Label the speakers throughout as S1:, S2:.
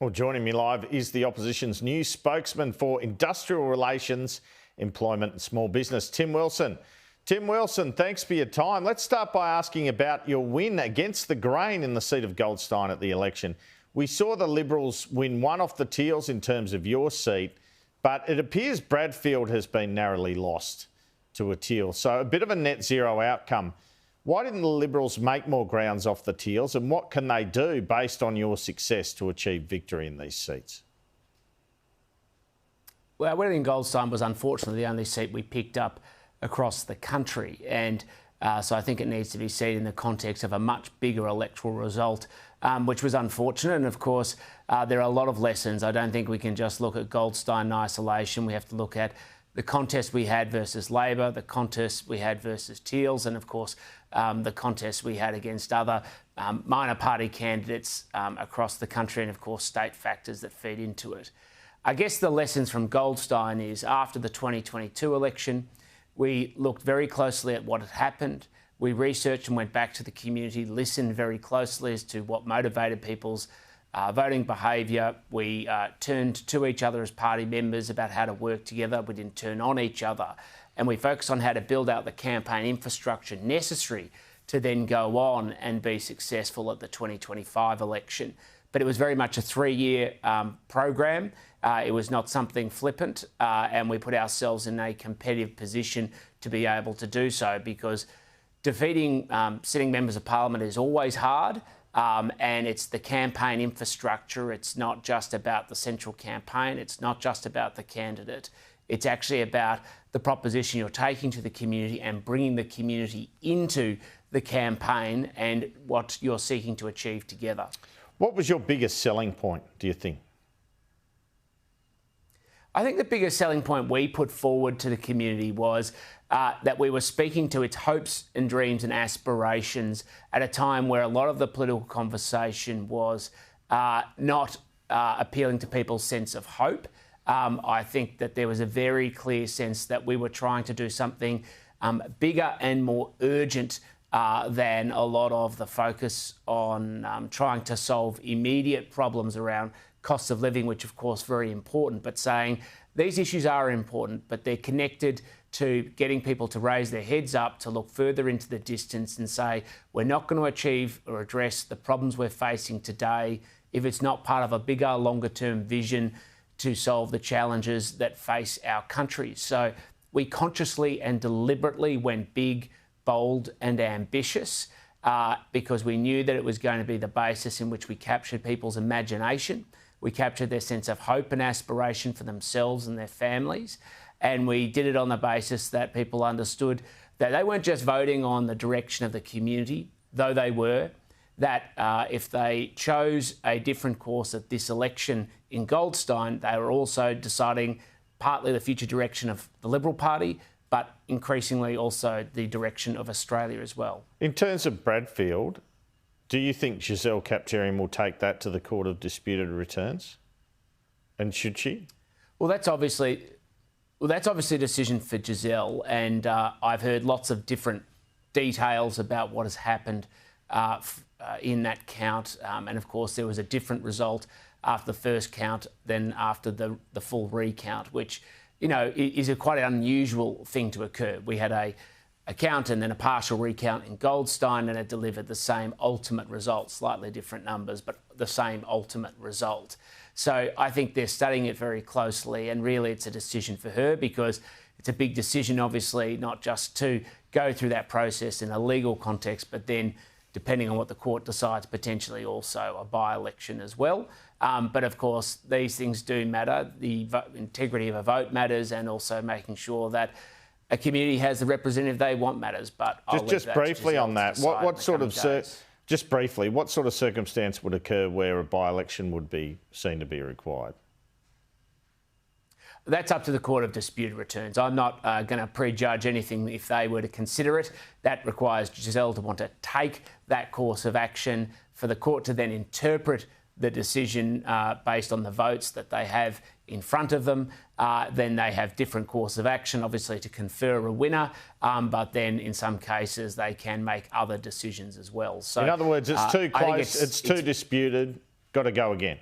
S1: Well, joining me live is the opposition's new spokesman for industrial relations, employment and small business, Tim Wilson. Tim Wilson, thanks for your time. Let's start by asking about your win against the Grain in the seat of Goldstein at the election. We saw the Liberals win one off the Teals in terms of your seat, but it appears Bradfield has been narrowly lost to a Teal. So a bit of a net zero outcome. Why didn't the Liberals make more grounds off the Teals, and what can they do based on your success to achieve victory in these seats?
S2: Well, winning Goldstein was unfortunately the only seat we picked up across the country, and so I think it needs to be seen in the context of a much bigger electoral result, which was unfortunate. And of course, there are a lot of lessons. I don't think we can just look at Goldstein in isolation. We have to look at the contest we had versus Labor, the contest we had versus Teals, and of course the contest we had against other minor party candidates across the country, and of course state factors that feed into it. I guess the lessons from Goldstein is after the 2022 election, we looked very closely at what had happened. We researched and went back to the community, listened very closely as to what motivated people's voting behaviour. We turned to each other as party members about how to work together. We didn't turn on each other. And we focused on how to build out the campaign infrastructure necessary to then go on and be successful at the 2025 election. But it was very much a 3-year program. It was not something flippant, and we put ourselves in a competitive position to be able to do so, because defeating sitting members of parliament is always hard. And it's the campaign infrastructure. It's not just about the central campaign. It's not just about the candidate. It's actually about the proposition you're taking to the community and bringing the community into the campaign and what you're seeking to achieve together.
S1: What was your biggest selling point, do you think?
S2: I think the biggest selling point we put forward to the community was that we were speaking to its hopes and dreams and aspirations at a time where a lot of the political conversation was not appealing to people's sense of hope. I think that there was a very clear sense that we were trying to do something bigger and more urgent than a lot of the focus on trying to solve immediate problems around cost of living, which of course very important, but saying these issues are important, but they're connected to getting people to raise their heads up, to look further into the distance and say, we're not going to achieve or address the problems we're facing today if it's not part of a bigger, longer term vision to solve the challenges that face our country. So we consciously and deliberately went big, bold and ambitious because we knew that it was going to be the basis in which we captured people's imagination. We captured their sense of hope and aspiration for themselves and their families. And we did it on the basis that people understood that they weren't just voting on the direction of the community, though they were, that if they chose a different course at this election in Goldstein, they were also deciding partly the future direction of the Liberal Party, but increasingly also the direction of Australia as well.
S1: In terms of Bradfield, do you think Giselle Kaptarian will take that to the Court of Disputed Returns? And should she?
S2: Well, that's obviously a decision for Giselle, and I've heard lots of different details about what has happened in that count. And of course, there was a different result after the first count than after the full recount, which, you know, is a quite an unusual thing to occur. We had a count and then a partial recount in Goldstein, and it delivered the same ultimate result, slightly different numbers, but the same ultimate result. So I think they're studying it very closely, and really it's a decision for her, because it's a big decision, obviously, not just to go through that process in a legal context, but then, depending on what the court decides, potentially also a by-election as well. But of course, these things do matter. The integrity of a vote matters, and also making sure that a community has the representative they want matters. But
S1: just briefly on that, what sort of just briefly, what sort of circumstance would occur where a by-election would be seen to be required?
S2: That's up to the Court of Disputed Returns. I'm not going to prejudge anything if they were to consider it. That requires Giselle to want to take that course of action, for the court to then interpret the decision based on the votes that they have in front of them. Then they have different course of action, obviously, to confer a winner, but then in some cases they can make other decisions as well. So,
S1: in other words, it's too close, it's too disputed, got to go again.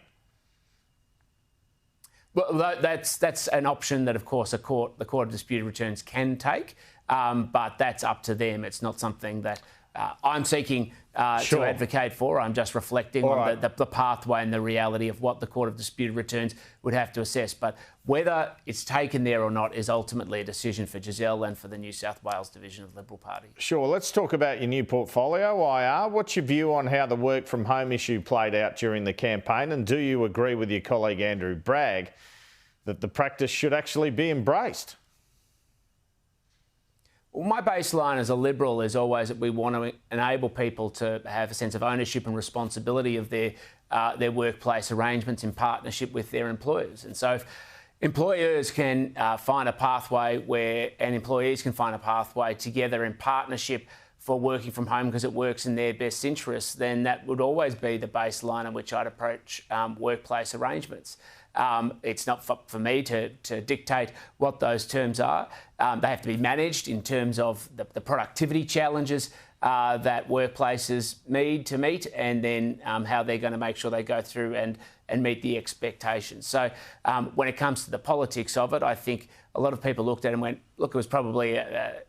S2: Well, that's an option that, of course, the Court of Disputed Returns can take, but that's up to them. It's not something that I'm seeking to advocate for. I'm just reflecting on the pathway and the reality of what the Court of Disputed Returns would have to assess. But whether it's taken there or not is ultimately a decision for Giselle and for the New South Wales division of the Liberal Party. Sure.
S1: Let's talk about your new portfolio, IR. What's your view on how the work from home issue played out during the campaign? And do you agree with your colleague Andrew Bragg that the practice should actually be embraced?
S2: Well, my baseline as a Liberal is always that we want to enable people to have a sense of ownership and responsibility of their workplace arrangements in partnership with their employers. And so if employers can find a pathway and employees can find a pathway together in partnership for working from home because it works in their best interests, then that would always be the baseline on which I'd approach workplace arrangements. It's not for me to dictate what those terms are. They have to be managed in terms of the productivity challenges that workplaces need to meet, and then how they're going to make sure they go through and meet the expectations. So when it comes to the politics of it, I think a lot of people looked at it and went, look, it was probably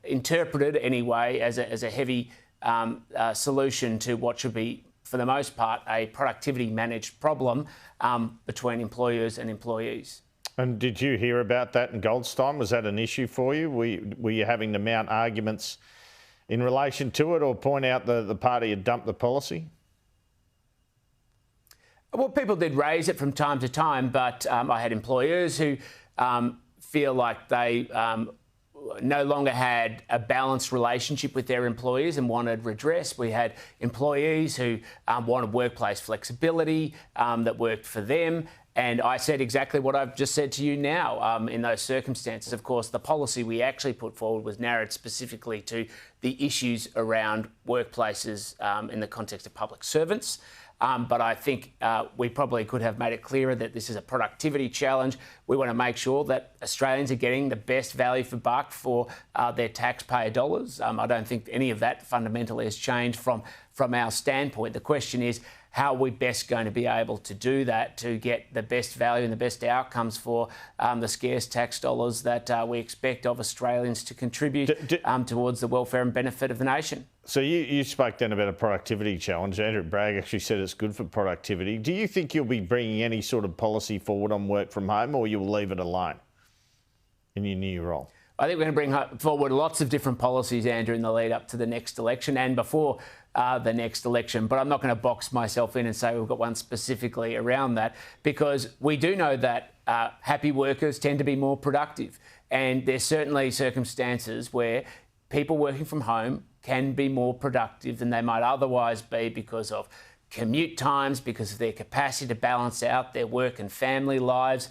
S2: interpreted anyway as a heavy solution to what should be, for the most part, a productivity managed problem between employers and employees.
S1: And did you hear about that in Goldstein? Was that an issue for you? Were you having to mount arguments in relation to it, or point out the party had dumped the policy?
S2: Well, people did raise it from time to time, but I had employers who feel like they no longer had a balanced relationship with their employees and wanted redress. We had employees who wanted workplace flexibility that worked for them. And I said exactly what I've just said to you now. In those circumstances, of course, the policy we actually put forward was narrowed specifically to the issues around workplaces in the context of public servants. But I think we probably could have made it clearer that this is a productivity challenge. We want to make sure that Australians are getting the best value for buck for their taxpayer dollars. I don't think any of that fundamentally has changed from our standpoint. The question is, how are we best going to be able to do that to get the best value and the best outcomes for the scarce tax dollars that we expect of Australians to contribute towards the welfare and benefit of the nation?
S1: So you spoke then about a productivity challenge. Andrew Bragg actually said it's good for productivity. Do you think you'll be bringing any sort of policy forward on work from home, or you'll leave it alone in your new role?
S2: I think we're going to bring forward lots of different policies, Andrew, in the lead up to the next election and before the next election. But I'm not going to box myself in and say we've got one specifically around that, because we do know that happy workers tend to be more productive. And there's certainly circumstances where people working from home can be more productive than they might otherwise be because of commute times, because of their capacity to balance out their work and family lives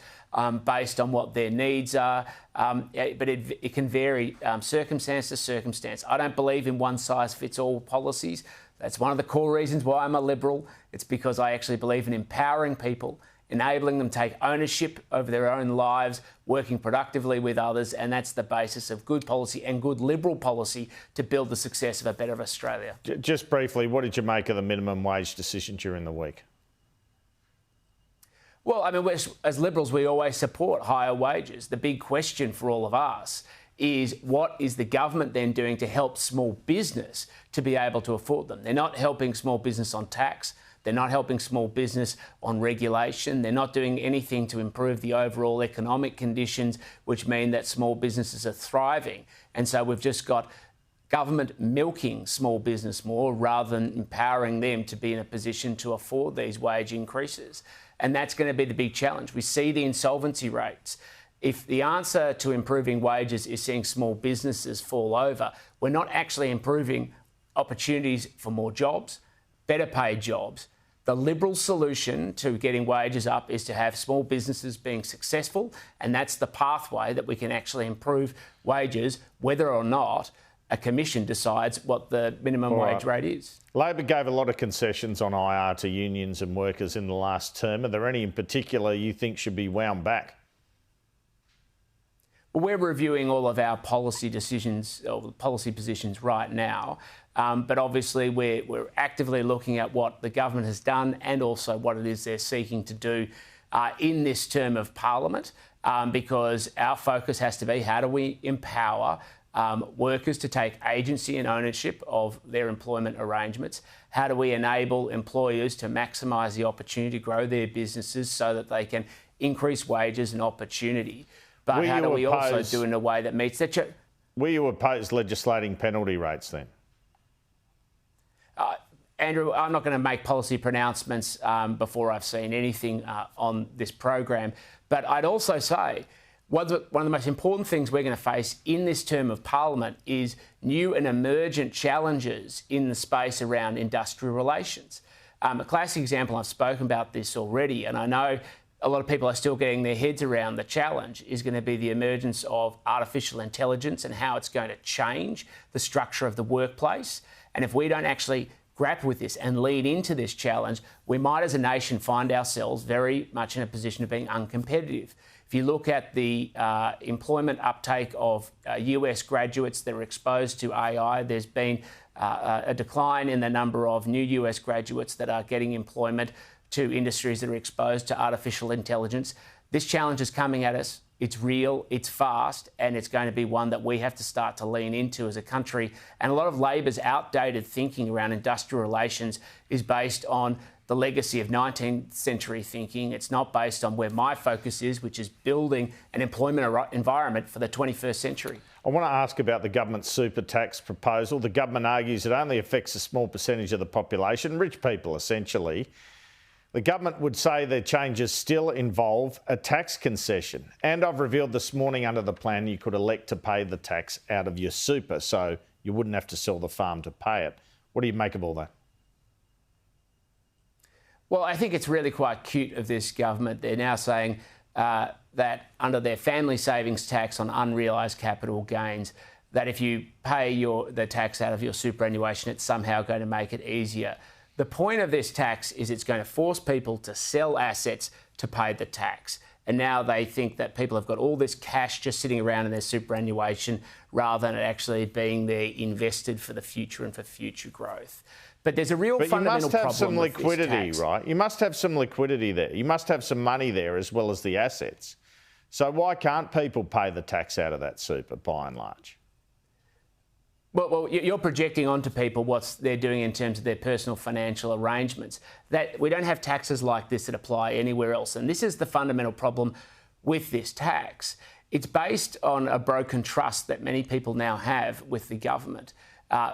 S2: based on what their needs are. But it can vary circumstance to circumstance. I don't believe in one-size-fits-all policies. That's one of the core reasons why I'm a Liberal. It's because I actually believe in empowering people, enabling them to take ownership over their own lives, working productively with others, and that's the basis of good policy and good Liberal policy to build the success of a better Australia.
S1: Just briefly, what did you make of the minimum wage decision during the week?
S2: Well, I mean, as Liberals, we always support higher wages. The big question for all of us is, what is the government then doing to help small business to be able to afford them? They're not helping small business on tax. They're not helping small business on regulation. They're not doing anything to improve the overall economic conditions, which mean that small businesses are thriving. And so we've just got government milking small business more rather than empowering them to be in a position to afford these wage increases. And that's going to be the big challenge. We see the insolvency rates. If the answer to improving wages is seeing small businesses fall over, we're not actually improving opportunities for more jobs, better paid jobs. The Liberal solution to getting wages up is to have small businesses being successful, and that's the pathway that we can actually improve wages, whether or not a commission decides what the minimum wage rate is.
S1: Labor gave a lot of concessions on IR to unions and workers in the last term. Are there any in particular you think should be wound back?
S2: Well, we're reviewing all of our policy decisions or policy positions right now. But obviously we're actively looking at what the government has done and also what it is they're seeking to do in this term of Parliament, because our focus has to be how do we empower workers to take agency and ownership of their employment arrangements? How do we enable employers to maximise the opportunity to grow their businesses so that they can increase wages and opportunity? But how do we also do it in a way that meets that?
S1: Will you oppose legislating penalty rates then?
S2: Andrew, I'm not going to make policy pronouncements before I've seen anything on this program. But I'd also say one of the most important things we're going to face in this term of Parliament is new and emergent challenges in the space around industrial relations. A classic example, I've spoken about this already, and I know a lot of people are still getting their heads around the challenge, is going to be the emergence of artificial intelligence and how it's going to change the structure of the workplace. And if we don't actually grapple with this and lead into this challenge, we might as a nation find ourselves very much in a position of being uncompetitive. If you look at the employment uptake of US graduates that are exposed to AI, there's been a decline in the number of new US graduates that are getting employment to industries that are exposed to artificial intelligence. This challenge is coming at us. It's real, it's fast, and it's going to be one that we have to start to lean into as a country. And a lot of Labor's outdated thinking around industrial relations is based on the legacy of 19th century thinking. It's not based on where my focus is, which is building an employment environment for the 21st century.
S1: I want to ask about the government's super tax proposal. The government argues it only affects a small percentage of the population, rich people essentially. The government would say their changes still involve a tax concession. And I've revealed this morning under the plan you could elect to pay the tax out of your super, so you wouldn't have to sell the farm to pay it. What do you make of all that?
S2: Well, I think it's really quite cute of this government. They're now saying that under their family savings tax on unrealised capital gains, that if you pay the tax out of your superannuation, it's somehow going to make it easier. The point of this tax is it's going to force people to sell assets to pay the tax. And now they think that people have got all this cash just sitting around in their superannuation rather than it actually being there invested for the future and for future growth. But there's a real fundamental problem with this tax. You must have some liquidity, right? You must have some liquidity there. You must have some money there as well as the assets. So why can't people pay the tax out of that super by and large? Well, you're projecting onto people what they're doing in terms of their personal financial arrangements. That we don't have taxes like this that apply anywhere else. And this is the fundamental problem with this tax. It's based on a broken trust that many people now have with the government.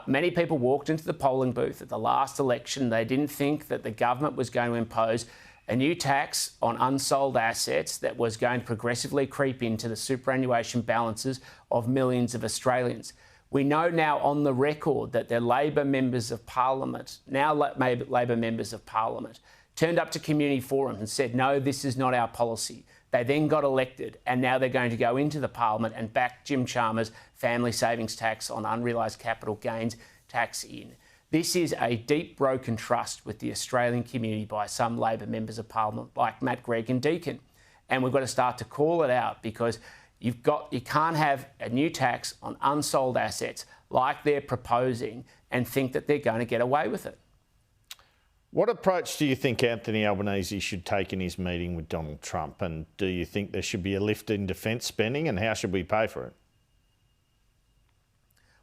S2: Many people walked into the polling booth at the last election. They didn't think that the government was going to impose a new tax on unsold assets that was going to progressively creep into the superannuation balances of millions of Australians. We know now on the record that the Labor members of Parliament, Labor members of Parliament, turned up to community forums and said, no, this is not our policy. They then got elected and now they're going to go into the Parliament and back Jim Chalmers' family savings tax on unrealised capital gains tax in. This is a deep broken trust with the Australian community by some Labor members of Parliament like Matt Gregg and Deakin. And we've got to start to call it out because you can't have a new tax on unsold assets like they're proposing and think that they're going to get away with it.
S1: What approach do you think Anthony Albanese should take in his meeting with Donald Trump? And do you think there should be a lift in defence spending, and how should we pay for it?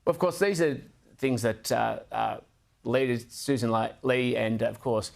S2: Well, of course, these are things that leaders Susan Lee and, of course,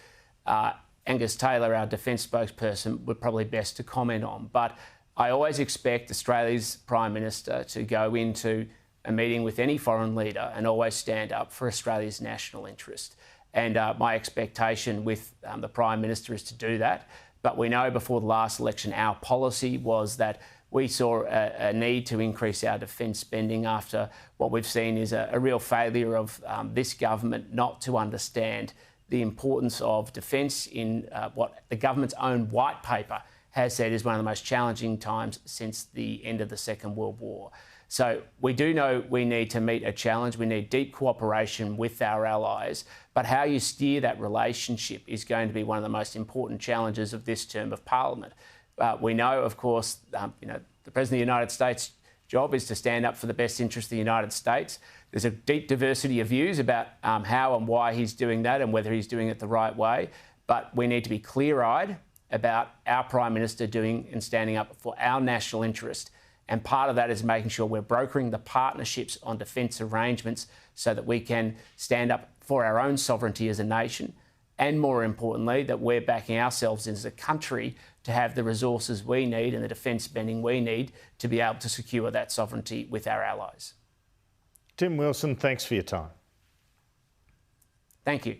S2: Angus Taylor, our defence spokesperson, would probably best to comment on. But I always expect Australia's Prime Minister to go into a meeting with any foreign leader and always stand up for Australia's national interest. And my expectation with the Prime Minister is to do that. But we know before the last election, our policy was that we saw a need to increase our defence spending after what we've seen is a real failure of this government not to understand the importance of defence in what the government's own white paper has said is one of the most challenging times since the end of the Second World War. So we do know we need to meet a challenge. We need deep cooperation with our allies. But how you steer that relationship is going to be one of the most important challenges of this term of Parliament. We know, of course, the President of the United States' job is to stand up for the best interest of the United States. There's a deep diversity of views about how and why he's doing that and whether he's doing it the right way. But we need to be clear-eyed about our Prime Minister doing and standing up for our national interest. And part of that is making sure we're brokering the partnerships on defence arrangements so that we can stand up for our own sovereignty as a nation. And more importantly, that we're backing ourselves as a country to have the resources we need and the defence spending we need to be able to secure that sovereignty with our allies.
S1: Tim Wilson, thanks for your time.
S2: Thank you.